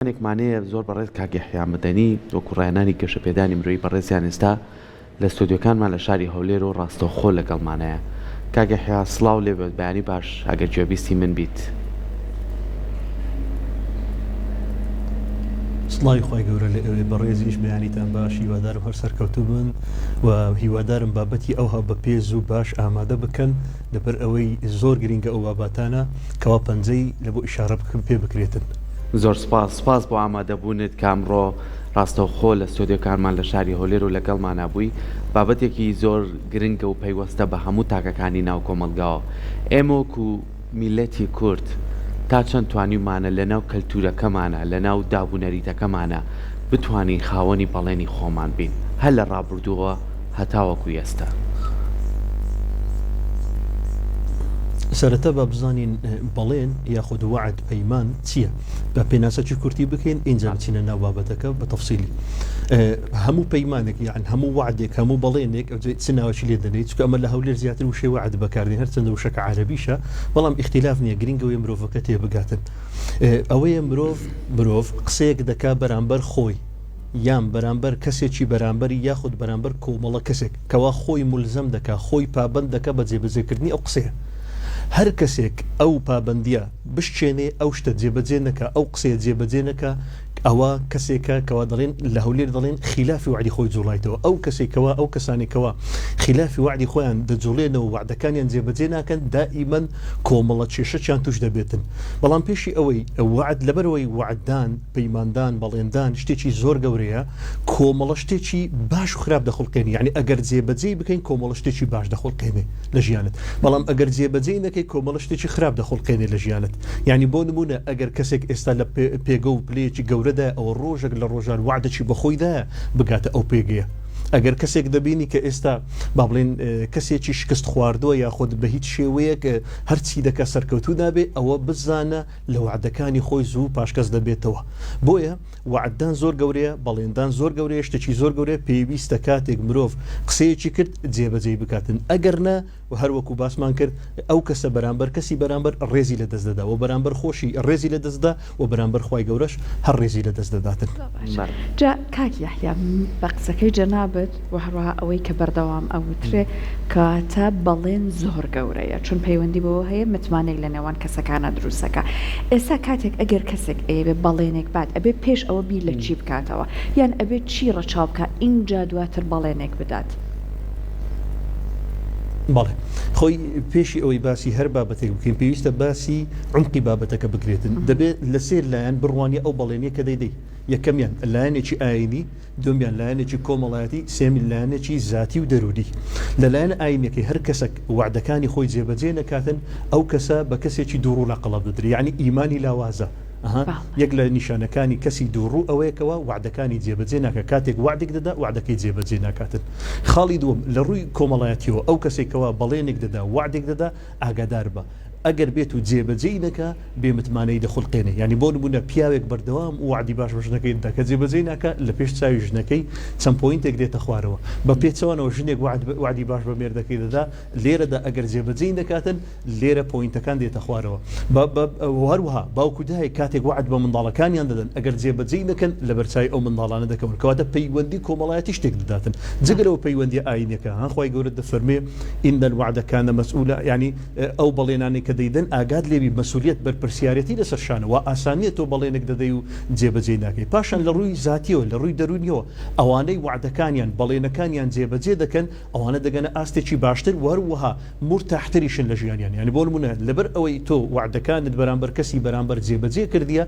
مانەیە زۆر بەڕێز کاک یحیا مەدەنی وەکو ڕێنانی گەشەپێدانی مرۆیی بەڕێزیان ئێستا لە ستۆدیۆکانمان لە شاری هەولێر و ڕاستەوخۆ لەگەڵمانەیە. کاک یحیا سڵاو لێ بێت، بەیانی باش ئەگەر گوێبیستی من بیت. سڵاوی خۆی گەورە لە ئەوێ بەڕێزیش بەیانیتان باش، هیوادارم هەر سەرکەوتوو بن و هیوادارم بابەتی ئەوها بە پێز و باش ئامادە بکەن لەبەر ئەوەی زۆر گرنگە ئەو باباتانە کەوا پەنجەی لە بۆ ئیشارە بکەم پێ بکرێتن. زۆر سپاس بۆ ئامادەبوونت کامڕۆ ڕاستەوخۆ لە ستۆدیۆکانمان لە شاری هەولێر و لەگەڵمانە بووی. بابەتێکی زۆر گرنگە و پەیوەستە بە هەموو تاکەکانی ناو کۆمەلگاوە. ئێمە وەکو میلەتی کورد تا چەند توانیمانە لەناو کەلتورەکەمانە لەناو دابوونەریتەکەمانە بتوانین خاوەنی بەڵێنی خۆمان بین، هەر لە ڕابردووە هەتاوەکو ئێستا. سەرەتا با بزانین بەڵێن یاخود وعد پەیمان چییە؟ بە پێناسەکی کورتی بکەین اینجا بچینە ناو بابەتەکە بە تەفسیلی. هەموو پەیمانێک یان هەموو وعدێک هەموو بەڵێنێک چ ناوەکی لێ دەنێت، چونکە ئەمە لە هەولێر زیاتر وشەی وعد بەکاردێن، هەرچەندە وشەکە عەرەبیشە بەڵام اختیلاف نییە، گرنگەوەی مرۆڤەکە تێبگاتن. ئەوەیە مرۆڤ قسەیەک دەکا بەرامبەر خۆی یان بەرامبەر کەسێکی بەرامبەری یاخود بەرامبەر کۆمەڵە کەسێک کەوا خۆی مولزەم دەکا، خۆی پابەند دەکا بە جێبەجێکردنی ئەو قسەیە. هەر کەسێک ئەو پابندیە بشتێنێ ئەو شتە جێبەجێ نەکە، ئەو قسەیە جێبەجێ نەکە، ئەوە کەسێکە کەوا دەڵێن لە هەولێر دەڵێن خلافی وعدی خۆی جوڵایتەوە. ئەو کەسێکەوە ئەو کەسانێکەوە خلافی وعدی خۆیان دەجوڵێنەوە و وعدەکانیان جێبەجێ ناکەن، دائیمەن کۆمەڵە کێشەیان توش دەبێتن. بەڵام پێشی ئەوەی وعد لەبەرەوەی وعددان پەیماندان بەڵێندان شتێکی زۆر گەورەیە، کۆمەڵە شتێکی باش و خراپ دەخڵقێنی، یعنی ئەگەر جێبەجێ بکەین کۆمەڵە شتێکی باش دەخڵقێنێ لە ژیانت، بەڵام ئەگەر جێبەجێ نەکەی کۆمەڵە شتێکی خراپ دەخڵقێنێ لە ژیانت. یعنی بۆ نمونە ئەگەر کەسێک ئێستا لە پێگە و پلەیەکی گەورەدا ئەوە ڕۆژێک لە ڕۆژان وعدەی بەخۆیدا بگاتە ئەو پێگەیە. ئەگەر کەسێک دەبینی کە ئێستا با بڵێن کەسێکی شکست خواردووە یاخود بە هیچ شێوەیەک هەرچی دەکە سەرکەوتوو نابێ، ئەوە بزانە لە وعدەکانی خۆی زوو پاشکەس دەبێتەوە. بۆیە وعددان زۆر گەورەیە، بەڵێندان زۆر گەورەیە، شتێکی زۆر گەورەیە، پێویستە کاتێک مرۆڤ قسەیەکی کرد جێبەجێ بکاتن. ئەگەر نە و هەروەکو باسمان کرد ئەو کەسە بەرامبەر کەسی بەرامبەر ڕێزی لە دەست دەدا و بەرامبەر خۆشی ڕێزی لە دەستدا و بەرامبەر خوای گەورەش هەر ڕێزی لە دەست دەداتن. جا کاک یحیا بە قسەکەی جەنابەت و هەروەها ئەوەی کە بەردەوام ئەوترێ کاتە بەڵێن زۆر گەورەیە، چون پەیوەندی بەوە هەیە متمانێک لە نێوان کەسەکانە دروستەکە. ئێستا کاتێک ئەگەر کەسێک ئەوێ بەڵێنێک بات ئەبێ پێش ئەوە بیر لە چی بکاتەوە، یان ئەبێ چی ڕەچاو بکە اینجا دواتر بەڵێنێک بدات؟ بەڵێ خۆی پێشی ئەوەی باسی هەر بابەتێک بکەین پێویستە باسی عمقی بابەتەکە بکرێتن. دەبێت لە سێر لایەن بڕوانی ئەو بەڵێنیە کە دەیدەی، یەکەمیان لایەنێکی ئاینی، دومیان لایەنێکی کۆمەڵایەتی، سێمی لایەنێکی زاتی و دەرونی. لە لایەن ئاینەکەی هەر کەسێک وعدەکانی خۆی جێبەجێ نەکاتن ئەو کەسە بە کەسێکی دووڕوو لە قەڵەب دەدرێت، یعنی ئیمانی لاوازە. یەک لە نیشانەکانی کەسی دووڕوو ئەوەیەکەوە وعدەکانی جێبەجێ ناکە، کاتێک وعدێک دەدا وعدەکەی جێبەجێ ناکاتن. خاڵی دووەم لە ڕووی کۆمەڵایەتیەوە ئەو کەسێکەوە بەڵێنێک دەدا وعدێک دەدا ئاگادار بە، ئەگەر بێت و جێبەجێ نەکە بێمتمانەی دەخڵقێنێ. یعنی بۆ نمونە پیاوێک بەردەوام وعدی باش بە ژنەکەی دەدا کە جێبەجێ ناکە لە پێش چاوی ژنەکەی چەند پۆینتێک دێتە خوارەوە، بە پێچەوانەوە ژنێک وعدی باش بە مێردەکەی دەدا، لێرەدا ئەگەر جێبەجێ نەکاتن لێرە پۆینتەکان دێتە خوارەوە. هەروەها باوکو دایک کاتێک وعد بە منداڵەکانیان دەدەن ئەگەر جێبەجێ نەکەن لە بەرچاوی ئەو منداڵانە دەکەون، کەواتە پەیوەندی کۆمەڵایەتی شتێک دەداتن جگەرەوە پەیوەندی ئاینەکە. خوای گەورە دەفەرمێ ئین الوعد کان مەسئولا، یعنی ئەو بەڵێنانی کە دەیدەن ئاگاد لێبی مەسئولیت بەرپرسیارەتی لەسەرشانەوە، ئاسانیە تۆ بەڵێنێک دەدەی و جێبەجێ ناکەی. پاشان لە ڕووی زاتیەوە لە ڕووی دەرونیەوە ئەوانەی وعدەکانیان بەڵێنەکانیان جێبەجێ دەکەن ئەوانە دەگەنە ئاستێکی باشتر وەروەها مرتاحتریشن لە ژیانیان. یعنی بۆ نمونە لەبەر ئەوەی تۆ وعدەکانت بەرامبەر کەسی بەرامبەر جێبەجێ کردیە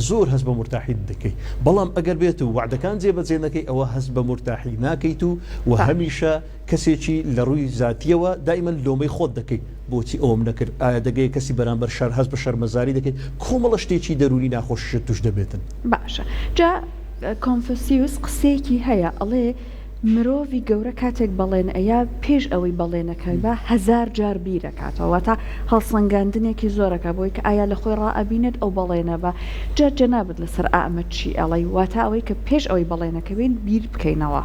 زۆر هەست بە مرتاحی دەکەی، بەڵام ئەگەر بێت و وعدەکان جێبەجێ نەکەی ئەوە هەست بە مرتاحی ناکەیت و هەمیشە کەسێکی لە ڕووی زاتیەوە دائیمەن لۆمەی خۆت دەکەیت بۆچی ئەوم نەکرد، ئایا دەگەی کەسی بەرامبەر شەر هەست بە شەرمەزاری دەکەیت، کۆمەڵە شتێکی دەرونی ناخۆشیە توش دەبێتن. باشە جا کۆنفوسیوس قسەیەکی هەیە ئەڵێ مرۆڤی گەورە کاتێک بەڵێن ئەیە پێش ئەوەی بەڵێنەکەی بە 1000 جار بیرەکاتەوە تا هەڵسەنگاندنێکی زۆرەکە بۆی کە ئایا لە خۆی ڕائەبینێت ئەو بەڵێنە بە جا جەنابەت لەسەر ئامە چی ئەڵێ واتە ئەوەی کە پێش ئەوەی بەڵێنەکەبین بیر بکەینەوە.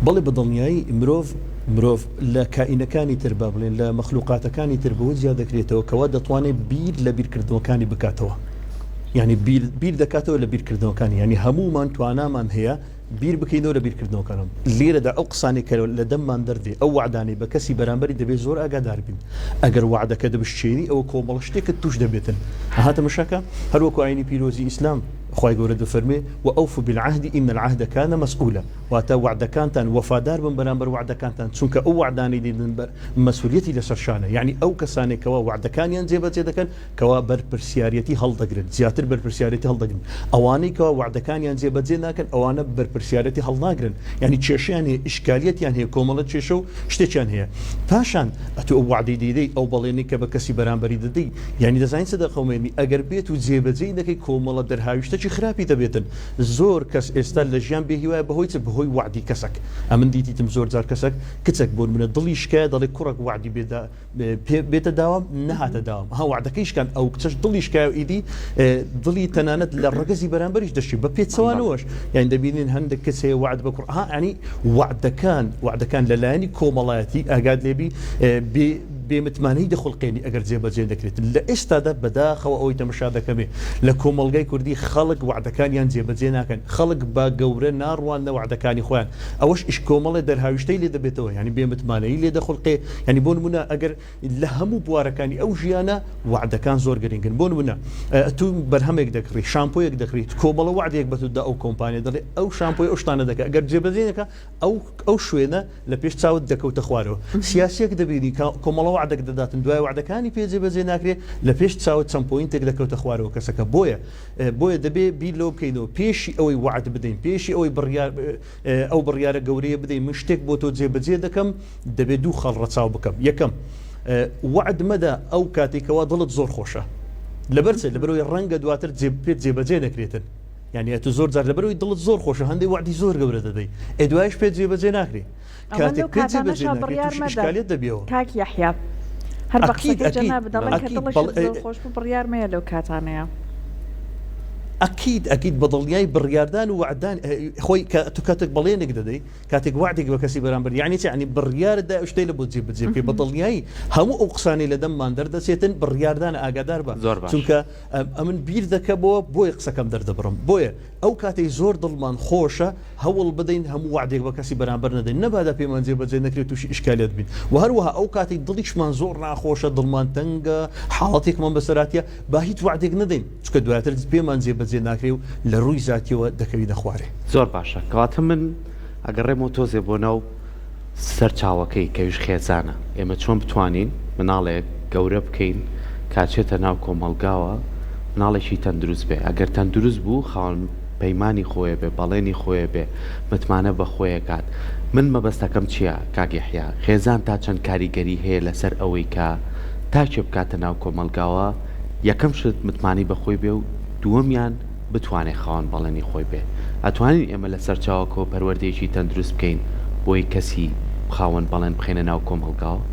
بەڵێ بەدڵنیایی مرۆڤ مرۆڤ لە کائینەکانی تر با بڵێن لە مەخلوقاتەکانی تر بەوە زیاد دەکرێتەوە کەوا دەتوانێت بیر لە بیرکردنەوەکانی بکاتەوە. یعنی بیر دەکاتەوە لە بیرکردنەوەکانی، ینی هەمومان توانامان هەیە بیر بکەینەوە لە بیرکردنەوەکانم. لێرەدا ئەو قسانی کە لە دەممان دەردێ ئەو وعدانی بە کەسی بەرامبەری دەبێت زۆر ئاگادار بین. ئەگەر وعدەکە دەبشتێنی ئەوە کۆمەڵ شتێکت توش دەبێتن. هاتە مشەکە هەروەکو ئاینی پیرۆزی ئیسلام خی گەورە دەفەرمێ وأوفوا بالعهد إن العهد كان مسؤولا، واتە وعدەکانتان وەفادار بن بەرامبەر وعدەکانتان، چونکە ئەو وعدانی دیدن مەسئولیەتی لەسەر شانە. یعنی ئەو کەسانێکەوە وعدەکانیان جێبەجێ دەکەن کەوا بەرپرسیارەتی هەڵدەگرن، زیاتر بەرپرسیارەتی هەڵدەگرن. ئەوانەی کەوا وعدەکانیان جێبەجێ ناکەن ئەوانە بەرپرسیارەتی هەڵناگرن. یعنی کێشیان هەیە، ئیشکالیەتیان هەیە، کۆمەڵە کێشە و شتێکیان هەیە. پاشان ئەتو ئەو وعدەی دەیدەی ئەو بەڵێنی کە بە کەسی بەرامبەری دەدەی، یعنی دەزانین سەدەق خەومێنی ئەگەر بێت و جێبەجێ دەکەی کۆمەڵە دەرهاویشتێکی خراپی دەبێتن. زۆر کەس ئێستا لە ژیان بێهیوایە بەهۆی وعدی کەسێک. ئەمن دیتیتم زۆر جار کەسێک کچێک بۆ منە دڵی شکایە دەڵێ کوڕک وعدی بێتە داوام نەهاتە داوام، ها وعدەکەیشکان ئەو کچەش دڵی شکایە و ئیدی دڵی تەنانەت لە ڕگەزی بەرامبەریش دەشی بە پێچەوانەوەش. یان دەبینین هەندێک کەس هەیە وعد بە کوڕ ینی وعدەکان لەلایەنی کۆمەڵایەتی ئاگاد لێبی بێمتمانەی دەخڵقێنی ئەگەر جێبەجێ دەکرێت. لە ئێستادا بەداخەوە ئەوەی تەمەشا دەکەمێ لە کۆمەڵگای کوردی خەڵک وعدەکانیان جێبەجێ ناکەن، خەڵک با گەورە ناڕوان لە وعدەکانی خۆیان. ئەوەش ئیش کۆمەڵی دەرهاویشتەی لێ دەبێتەوە، ینی بێمتمانەی لێ دەخڵقێ. ینی بۆ نمونە ئەگەر لە هەموو بوارەکانی ئەو ژیانە وعدەکان زۆر گرنگن. بۆ نمونە تو بەرهەمێک دەکڕی، شامپۆیەک دەکڕیت، کۆمەڵە وعدێک بەتودا ئەو کۆمپانیا دەڵێ ئەو شامپۆی ئەو شتانە دەکات، ئەگەر جێبەجێ نەکە ئەو شوێنە لە پێش چاوت دەکەوتە خوارەوە. سیاسیەک دەبینی کۆمەڵە وعدەک دەداتن، دوای وعدەکانی پێ جێبەجێ ناکرێت، لە پێش چاوت چەند پۆینتێک دەکەوتە خوارەوە کەسەکە. بۆیە دەبێ بیر لەوە بکەینەوە پێشی ئەوەی وعد بدەین، پێشی ئەوەی ئەو بڕیارە گەورەیە بدەین من شتێک بۆ تۆ جێبەجێ دەکەم دەبێت دوو خەڵ ڕەچاو بکەم. یەکەم وعد مەدە ئەو کاتێکەوە دڵت زۆر خۆشە، لەبەرەوەی ڕەنگە دواتر پێت جێبەجێ دەکرێتن. یعنی تو زۆر جار لەبەرەوەی دڵت زۆر خۆشە هەندێک وعدی زۆر گەورە دەدەی، دوایش پێت جێبەجێ ناکرێت. کاتێک پێت جێبەجێ ناکرێت ئیشکالیت دەبێەوە. کاک یحیا هەر بەقسەکەی جەناب دەڵێن کە دڵش زۆر خۆش بوو بڕیار مەیە لەو کاتانەیە. ئەکید بە دڵنیای بڕیاردان و وعدان خۆی تو کاتێک بەڵێنێک دەدەی، کاتێک وعدێک بە کەسی بەرامبەر، یعنی بڕیاردا شتەی لە بۆ جێبەجێ بکەی بە دڵنیایی هەموو ئەو قسانەی لە دەممان دەردەچێتن بڕیاردان ئاگادار بە. چونکە ئەمن بیر دەکەبەوە بۆی قسەکەم دەردەبڕم. بۆیە ئەو کاتەی زۆر دڵمان خۆشە هەوڵ بدەین هەموو وعدێک بە کەسی بەرامبەر نەدەین، نەبادا پێمان جێبەجێ نەکرێت تووشی ئیشکالیت بین. و هەروەها ئەو کاتێک دڵیشمان زۆر ناخۆشە، دڵمان تەنگە، حاڵەتێکمان بەسەراتیە، با هیچ وعدێک نەدەین، چونکە دواتر پێمان جێبەجێ ناکرێ و لە ڕووی زاتیەوە دەکەوینە خوارێ. زۆر باشە. کەواتە من ئەگەڕێمەوە تۆزێ بۆ ناو سەرچاوەکەی کەویش خێزانە، ئێمە چۆن بتوانین مناڵێک گەورە بکەین کاچێتە ناو کۆمەلگاوە مناڵێکی تەندروست بێ. ئەگەر تەندروست بوو خاوەن پەیمانی خۆیە بێ، بەڵێنی خۆیە بێ، متمانە بە خۆیەکات. من مەبەستەکەم چییە کاک یحیا؟ خێزان تا چەند کاریگەری هەیە لەسەر ئەوەی کە تاکێ بکاتە ناو کۆمەلگاوە یەکەم شت متمانی بە خۆی بێ و دووەمیان بتوانێت خاوەن بەڵێنی خۆی بێ. ئەتوانین ئێمە لەسەر چاوەکەوە پەروەردەیەکی تەندروست بکەین بۆی کەسی خاوەن بەڵێن بخێنە ناو کۆمەلگاوە؟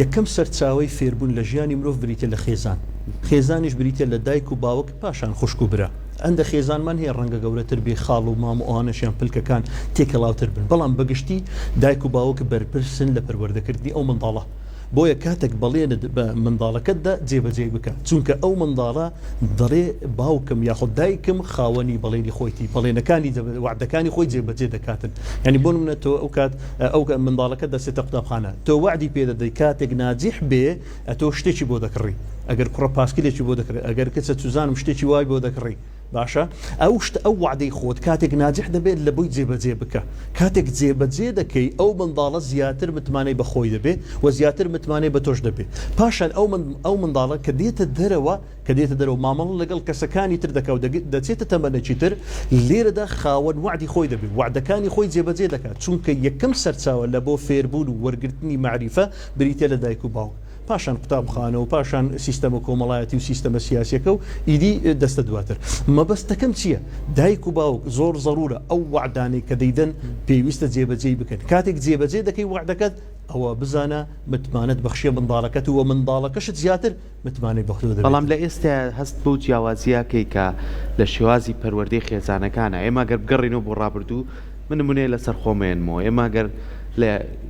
یەکەم سەرچاوەی فێربوون لە ژیانی مرۆڤ بریتە لە خێزان. خێزانیش بریتە لە دایک و باوک، پاشان خوشک و برا. ئەندە خێزانمان هەیە ڕەنگە گەورەتر بێ، خاڵ و مام و ئەوانەشیان پلکەکان تێکەڵاوتر بن، بەڵام بەگشتی دایک و باوک بەرپرسن لە پەروەردەکردنی ئەو منداڵە. بۆیە کاتێک بەڵێنت بە منداڵەکەتدا جێبەجێ بکە، چونکە ئەو منداڵە دەڵێ باوکم یاخود دایکم خاوەنی بەڵێنی خۆیتی، بەڵێنەکانی وعدەکانی خۆی جێبەجێ دەکاتن. ینی بۆ نمونە تۆ ئەو کات ئەو منداڵەکە دەچێتە قوتابخانە، تۆ وعدی پێ دەدەی کاتێک ناجیح بێ ئەتۆ شتێکی بۆ دەکڕی، ئەگەر کوڕە پاسکلێکی بۆ دەکڕی، ئەگەر کەسە توزانم شتێکی وای بۆ دەکڕی. باشە ئەو وعدەی خۆت کاتێک ناجح دەبێت لە بۆی جێبەجێ بکە. کاتێک جێبەجێ دەکەی ئەو منداڵە زیاتر متمانەی بە خۆی دەبێت و زیاتر متمانەی بە تۆش دەبێت. پاشان ئەو منداڵە کە دێتە دەرەوە مامەڵ لەگەڵ کەسەکانی تر دەکەوت دەچێتە تەمەنێکی تر، لێرەدا خاوەن وعدی خۆی دەبێت، وعدەکانی خۆی جێبەجێ دەکات، چونکە یەکەم سەرچاوە لە بۆ فێربوون و وەرگرتنی معریفە بریتە لە دایک و باوک، پاشان قوتابخانە و پاشان سیستەمە کۆمەڵایەتی و سیستەمە سیاسیەکە و ئیدی دەستە دواتر. مەبەستەکەم چییە؟ دایک و باوک زۆر زەڕورە ئەو وعدانەی کە دەیدەن پێویستە جێبەجێ بکەن. کاتێک جێبەجێ دەکەی وعدەکەت ئەوە بزانە متمانەت بەخشیە منداڵەکەت و منداڵەکەشت زیاتر متمانەی بەخۆ دەبێت. بەڵام لە ئێستا هەست بۆ جیاوازیەکەی کە لە شێوازی پەروەردەی خێزانەکانە ئێمە گەر بگەڕینەوە بۆ ڕابردوو من نمونەیە لەسەر خۆمێنمەوە ئێمە گەر لە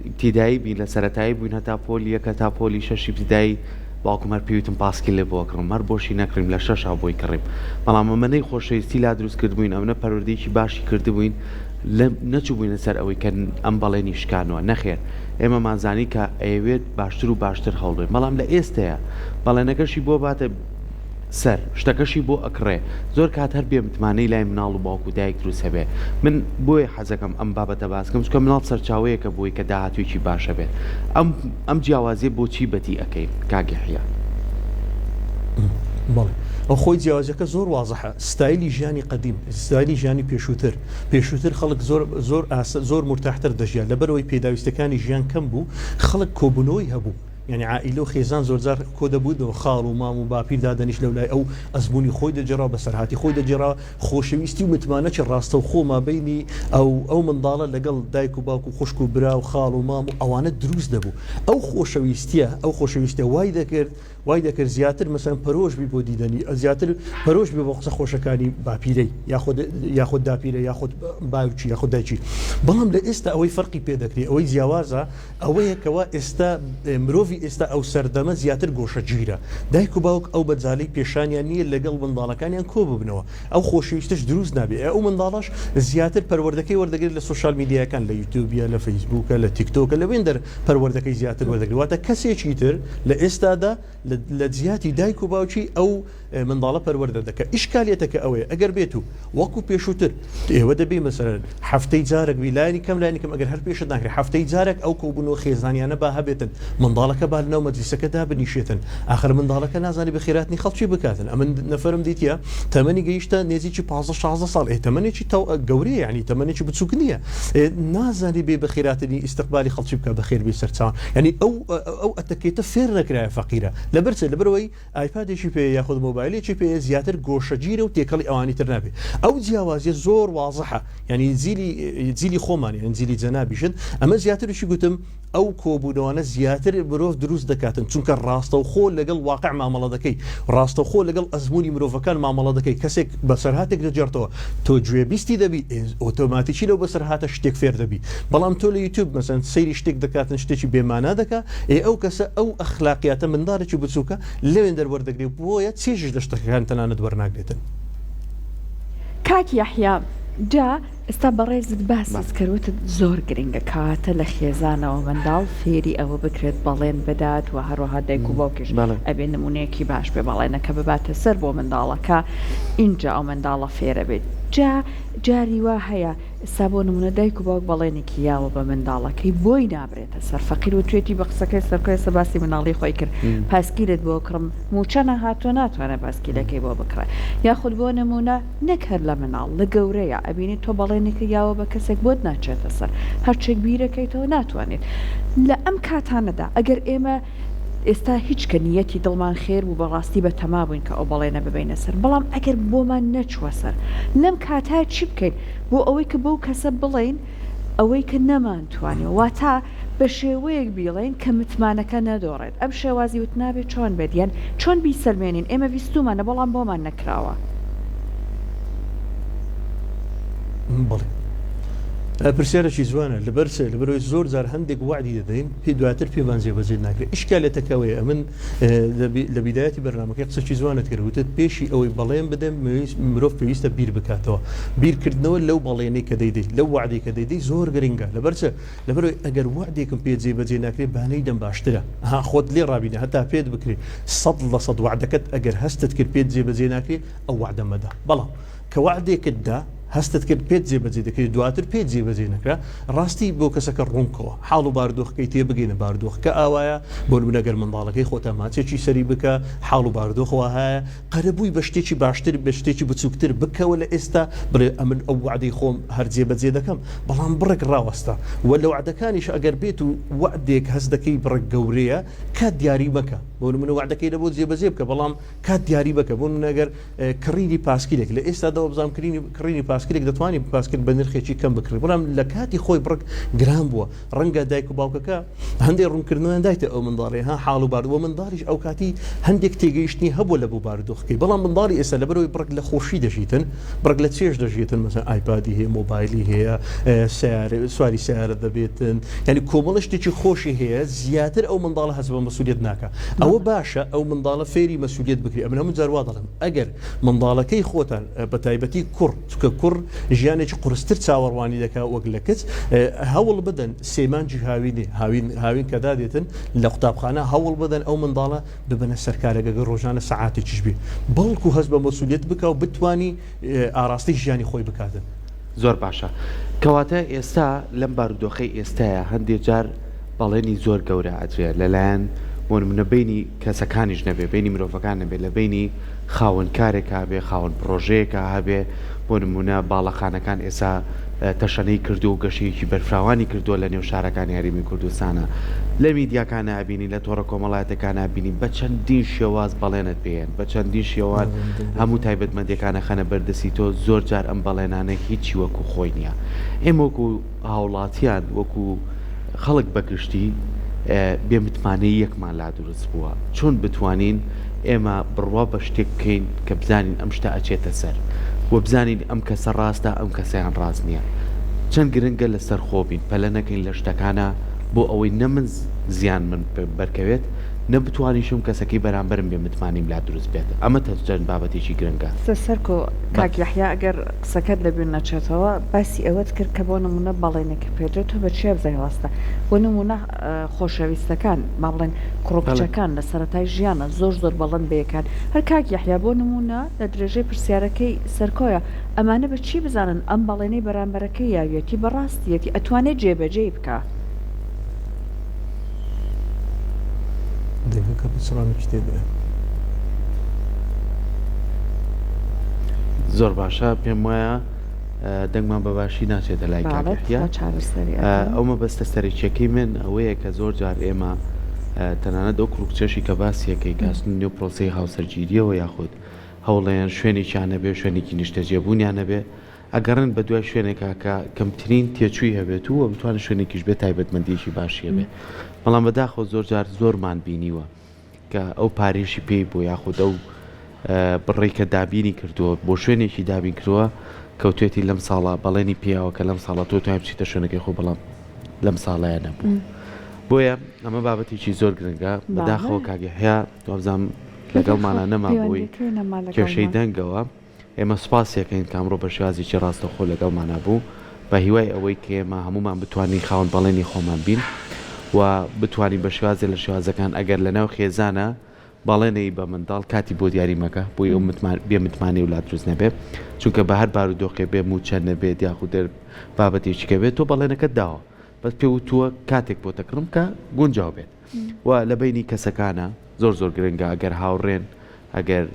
ابتیدایی بین لە سەرەتایی بووین هەتا پۆلی یەکە تا پۆلی شەشی ابتیدایی باوکم هەر پێویستم پاسکی لێ بۆ کڕم هەر بۆشی نەکڕیم لە شەشا بۆی کڕیم بەڵام ئەمەنەی خۆشەویستی لا دروست کردبووین ئەمنە پەروەردەیەکی باشی کردبووین نەچوو بووینە سەر ئەوەی کە ئەم بەڵێنی شکانەوە نەخێر ئێمە مازانی کە ئەوێت باشتر و باشتر هەڵبێ بەڵام لە ئێستەیە بەڵێنەکەشی بۆ باتە سەر شتەکەشی بۆ ئەکڕێ زۆر کات هەر بێ متمانەی لای مناڵ و باوکو دایک دروست هەبێ من بۆیە حەزەکەم ئەم بابەتە باسکەم چکە مناڵ سەرچاوەیەکە بۆی کە داهاتوێکی باشە بێت ئەم جیاوازیە بۆچی بەتی ئەەکەین کاگەحیا بەڵێ ئەو خۆی جیاوازەکە زۆر وازەحە ستایلی ژیانی قەدیم ستایلی ژیانی پێشووتر خەڵک زۆر مرتاحتر دەژیان لەبەرەوەی پێداویستەکانی ژیان کەم بوو خەڵک کۆبوونەوەی هەبوو يعني عائلة وخيزان زور زار كودا بودو خال ومام وبابير دادنيش لولاي او ازبوني خوي دجرا بسرهاتي خوي دجرا خوشويستي ومتمانه الراسته وخو ما بيني او من ضاله لقل دايكو باكو خشكو برا وخال ومام اوانه دروس دبو او خوشويستيه واي ذكر زياتر مثلا بروج بيبو ديدني زياتر بروج بيبو قصه خوشكاني بابيري ياخذ دابيري ياخذ باوتشي ياخذ دايتشي بلام لاستا اوي فرقي بيدكري اوي زيوازا اوي كوا استا مروفي استا او سردمه زياتر گوشه جيره دايكو باوك او بتزالي بيشانياني لقل مندالكانيان كوب بنوا او خوشويستش دروز نابي او مندالاش زياتر پروردكي وردگير للسوشيال ميديا كان ليوتيوب يا لفيسبوك لا تيك توك لا ويندر پروردكي زياتر وردگير واتا كسي چيتر لاستا دا لزياتي دايكو باوشي او من ضاله پرورده دك اشكاليتك اوي اگر بيتو وكو بيشوتر ودا بي مثلا حفتي جارك بيلاني كم لاني كم اگر هر بيش داخل حفتي جارك او كوبنو خيزاني انا باهبتن من ضالك بالنوم مجلسك دا بنيشتن اخر من ضالك نازاني بخيراتني خلشي بكاتن امن نفرم ديتيا تمني جيشتا نيزي 15 صار تمني شي قوري يعني تمني شي بتسوقنيه نازاني بخيراتني استقبالي خلشي بك بخير بيسرتان يعني او اتكيت فيرك فقيره لبروي ايباد شي بي ياخذ موبايلي شي بي زياتر گوشجيره وتيكلي اواني ترنابي او جیاوازی زور واضحه يعني زيلي خومان يعني زيلي جنابي شد اما زياتر شي قلتم او كوبونوانا زياتر بروف دروس دكاتن چونك راستو خو لقل واقع معامله دكي راستو خو لقل ازموني مروفكان معامله دكي كسك بسرهاتك دجرتو تو جويبيستي دبي اوتوماتيكي لو بسرهات شتيك فير دبي بلام تو يوتيوب مثلا سيري شتيك دكاتن شتيكي بمعنى دكا او كسا او اخلاقيات من دارك بتسوكا لويندر وردقري بويا تسيج لشتكان تنان دورناقدتن كاك يحيى جا استبرز باس كروت زور جرينجا كاتا لخيزانا ومندال فيري او بكرت بالين بدات وهروها دايكو بوكش ابي نمونيكي باش ببالينا كببات السرب ومندالكا انجا او مندالا فيرا بيت جاري واهيا سابون من دايكو باوك باليني كياو بمندالكي بوي نابريت السر فقير وتويتي بقسكي سركي سباسي من الله خويكر باسكيلت بوكرم موچنا هاتونات وانا باسكيلكي بو بكرا ياخذ بو نمونه نكهر لمنال لقوريا ابيني تو باليني كياو بكسك بود ناچت السر هرچ كبيره كيتو ناتوانيت لا ام كاتاندا اگر ايما ئێستا هیچ کە نیەتی دڵمان خێر و بەڕاستی بە تەما بووین کە ئەو بەڵێنە ببینە سەر بەڵام ئەگەر بۆمان نەچوە سەر لەم کاتای چی بکەین بۆ ئەوەی کە بەو کەسە بڵێن ئەوەی کە نەمانتوانێ واتە بە شێوەیەک بیڵێن کە متمانەکە نەدۆڕێت ئەم شێوازی وت نابێت چۆن بێت یان چۆن بیسەلمێنین ئێمە بیستومانە بەڵام بۆمان نەکراوە پرسیارەکی جوانە لەبەرەوەی زۆر جار هەندێک وعدی دەدەین پێی دواتر پێمان جێبەجێ ناکرێت ئیشکالێتەکەوەیە من لە بیدایەتی بەرنامەکەی قسەی جوانت کرد وتت پێشی ئەوەی بەڵێن بدەم مرۆڤ پێویستە بیر بکاتەوە بیرکردنەوە لەو بەڵێنەی کە دەیدەیت لەو وعدەی کە دەیدەیت زۆر گرنگە لەبەرەوەی ئەگەر وعدێکم پێ جێبەجێ ناکرێت بانەی دەم باشترە خۆت لێ ڕابینە هەتا پێت بکرێت 100% وعدەکەت ئەگەر هەستت کرد پێت جێبەجێ ناکرێت ئەو وعدە مەدە بەڵام کە وعدێکتدا هەستت کرد پێت جێبەجێ دەکەیت دواتر پێت جێبەجێ نەکرا ڕاستی بۆ کەسەکە ڕوونکەوە حاڵ و باردۆخەکەی تێبگەینە باردۆخەکە ئاوایە بۆ نمونەگەر منداڵەکەی خۆتە ماچێکی سەری بکە حاڵ و باردۆخەوە هەیە قەرەبووی بە شتێکی باشتر بە شتێکی بچووکتر بکەوە لە ئێستا بڵێ ئەمن ئەو وعدەی خۆم هەر جێبەجێ دەکەم بەڵام بڕێک ڕاوەستە و لە وعدەکانیش ئەگەر بێت و وعدێک هەست دەکەی بڕێک گەورەیە کات دیاری مەکە بۆ نمونە وعدەکەی لە بۆ جێبەجێ بکە بەڵام کات دیاری بکە بۆ نەگەر کڕینی پاسکیلێک لە ئێستاداوە بزانام کڕینی پاسکیلێک دەتوانانی پاسکرد بە نرخێکی کەم بکڕی بەڵام لە کاتی خۆی بڕک گران بووە ڕەنگە دایک و باوکەکە هەندێک ڕوونکردنیان دایتە ئەو منداڵێ ها حاڵ و بارد و منداڵیش ئەو کاتی هەندێک تێگەیشتنی هەبوو لە بۆ بارودۆخەکەی بەڵام منداڵی ئێستا لەبەرەوەی بڕک لە خۆشی دەژیتن بڕک لە چێش دەژیتن مەسەن ئایپادی هەیە مۆبایلی هەیە سواری سیارە دەبێتن یعنی کۆمەڵ شتێکی خۆشی هەیە زیاتر ئەو منداڵە هەز بە مەسئولیت ناکە ئەوە باشە ئەو منداڵە فێری مەسئولیت بکری ئەمن هەموو جار وا دەڵێم ئەگەر منداڵەکەی خۆتان بە تایبەتی کوڕ چکە کوڕ ژیانێکی قورستر چاوەڕوانی دەکا وەک لە کچ هەوڵ بدەن سێمانجی هاوین کەدا دێتن لە قوتابخانە هەوڵ بدەن ئەو منداڵە ببنە سەرکارەگەگە ڕۆژانە سەعاتێکیش بێ بەڵکو هەست بە مەسئولیت بکە و بتوانی ئاراستی ژیانی خۆی بکاتن زۆر باشە کەواتە ئێستا لەم بارودۆخەی ئێستاە هەندێک جار بەڵێنی زۆر گەورە ئەدرێت لەلایەن بۆ نمونە بینی کەسەکانیش نەبێ بینی مرۆڤەکان نەبێت لە بینی خاوەن کارێک هەبێ خاوەن پرۆژەیەکە هەبێ بۆ نمونە باڵەخانەکان ئێستا تەشەنەی کردو و گەشەیەکی بەرفراوانی کردووە لە نێو شارەکانی هەرێمی کوردستانە لە میدیاکانە ئەبینی لە تۆڕە کۆمەڵایەتەکانە ئەبینی بە چەندین شێواز بەڵێنت پێیان بە چەندین شێوان هەموو تایبەتمەندەکانە خەنە بەردەسی تۆ زۆر جار ئەم بەڵێنانە هیچی وەکو خۆی نییە ئێمە وەکو هاوڵاتیان وەکو خەڵک بەگشتی بێمتمانەی یەکمان لا دروست بووە چۆن بتوانین ئێمە بڕوا بە شتێک بکەین کە بزانین ئەم شتە ئەچێتە سەر و بزانین ئەم کەسە ڕاستە ئەم کەسیان ڕاست نییە چەند گرنگە لەسەر خۆبین پەلە نەکەین لە شتەکانە بۆ ئەوەی نە من زیان من بەرکەوێت نەبتوانیشم کەسەکەی بەرامبەرم بێ متمانیم لا دروست بێت ئەمە تەجەن بابەتێکی گرنگە سەرکۆ کاکیحیا ئەگەر قسەکەت لەبیێ نەچێتەوە باسی ئەوەت کرد کە بۆ نمونە بەڵێنێکە پێدرێت تۆ بە چێ بزای ڕاستە بۆ نمونە خۆشەویستەکان باڵێن کوڕکچەکان لە سەرەتای ژیانە زۆر بەڵند بەیەکان هەر کاکیحیا بۆ نمونە لە درێژەی پرسیارەکەی سەرکۆیە ئەمانە بە چی بزانن ئەم بەڵێنەی بەرامبەرەکەی یاویەتی بەڕاستیەتی ئەتوانێت جێبەجێ بکە دەکە بچڕانێکی تێدێ زۆر باشە پێم وایە دەنگمان بەباشی ناچێتە لای کاکیحیا ئەومە بەستە سەرچیەکەی من ئەوەیە کە زۆر جار ئێمە تەنانەت ئەو کوڕکچەشی کە باسیەکەی کاسن نێو پرۆسەی هاوسەرگیریەوە یاخود هەوڵەیان شوێنێکیانە بێ شوێنێکی نیشتەجێبوونیانە بێ ئەگەڕن بە دوای شوێنێکا کە کەمترین تێچووی هەبێت و بتوانێت شوێنێکیش بێت تایبەتمەندیەکی باشیە بێ بەڵام بەداخەوە زۆر جار زۆرمان بینیوە کە ئەو پارێشی پێی بۆ یاخود ئەو بڕێی کە دابینی کردووە بۆ شوێنێکی دابین کردووە کەوتێتی لەم ساڵە بەڵێنی پیاوە کە لەم ساڵە تۆ توانای بچیتە شوێنەکەی خۆ بەڵام لەم ساڵەیە نەبوو بۆیە ئەمە بابەتێکی زۆر گرنگە بەداخەوە کاگیحیا وابزانام لەگەڵمانە نەما بووی کێشەی دەنگەوە ئێمە سوپاسیەکەین کامڕۆ بە شێوازێکی ڕاستەخۆ لەگەڵمانە بوو بە هیوای ئەوەی کە ئێمە هەمومان بتوانین خاوەن بەڵێنی خۆمان بین و بتوانین بە شێوازێ لە شێوازەکان ئەگەر لەناو خێزانە باڵێنەی بە منداڵ کاتی بۆ دیاری مەکە بۆی ئەو بێ متمانەی وڵات دروست نەبێت چونکە بە هەر بارودۆخێ بێ موچەند نەبێت یاخود بابەتێکیکە بێت تۆ بەڵێنەکەت داوە بەس پێ وتووە کاتێک بۆ تەکڕم کە گونجاو بێت و لە بینی کەسەکانە زۆر گرنگە ئەگەر هاوڕێن ئەگەر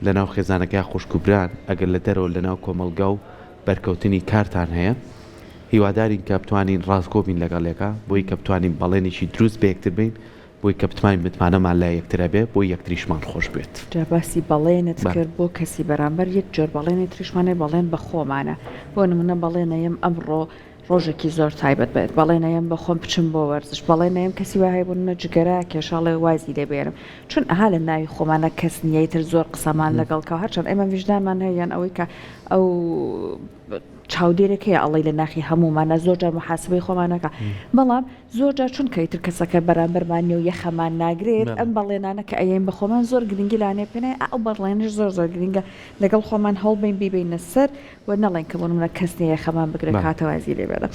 لەناو خێزانەکە خوشکوبران ئەگەر لە دەرەوە لەناو کۆمەلگا و بەرکەوتنی کارتان هەیە هیوادارین کە بتوانین ڕاستگۆبین لەگەڵێکە بۆی کە بتوانین بەڵێنێکی دروست بە یەکتر بین بۆی کە بتوانین متمانەمان لای یەکترە بێ بۆی یەکتریشمان خۆش بێت جاباسی بەڵێنت کرد بۆ کەسی بەرامبەر یەک جۆر بەڵێنی تریشمانەی بەڵێن بە خۆمانە بۆ نمونە بەڵێنەیەم ئەمڕۆ ڕۆژێکی زۆر تایبەت بێت بەڵێنەیەم بە خۆم بچم بۆ وەرزش بەڵێنەیەم کەسی وای بوون جگەرە کێشاڵێ وازی لێبێرم چون ئەها لە ناوی خۆمانە کەس نیەتر زۆر قسەمان لەگەڵکەوە هەرچەند ئێمە ویژدانمان هەیەیان ئەوەی کە ئەو چاودێرێکەیە ئەڵی لە ناخی هەمومانە زۆرجار محاسبەی خۆمانەکە بەڵام زۆرجار چون کە ئیتر کەسەکە بەرامبەرماننی و یەخەمان ناگرێت ئەم بەڵێنانە کە ئەیەن بە خۆمان زۆر گرنگی لانێ پێنێ ئەو بەڵێنش زۆر گرنگە لەگەڵ خۆمان هەڵبین بیبینە سەر و نەڵێن کە بۆ نمونە کەس نیە یەخەمان بگرێت کاتەوازی لێبێرە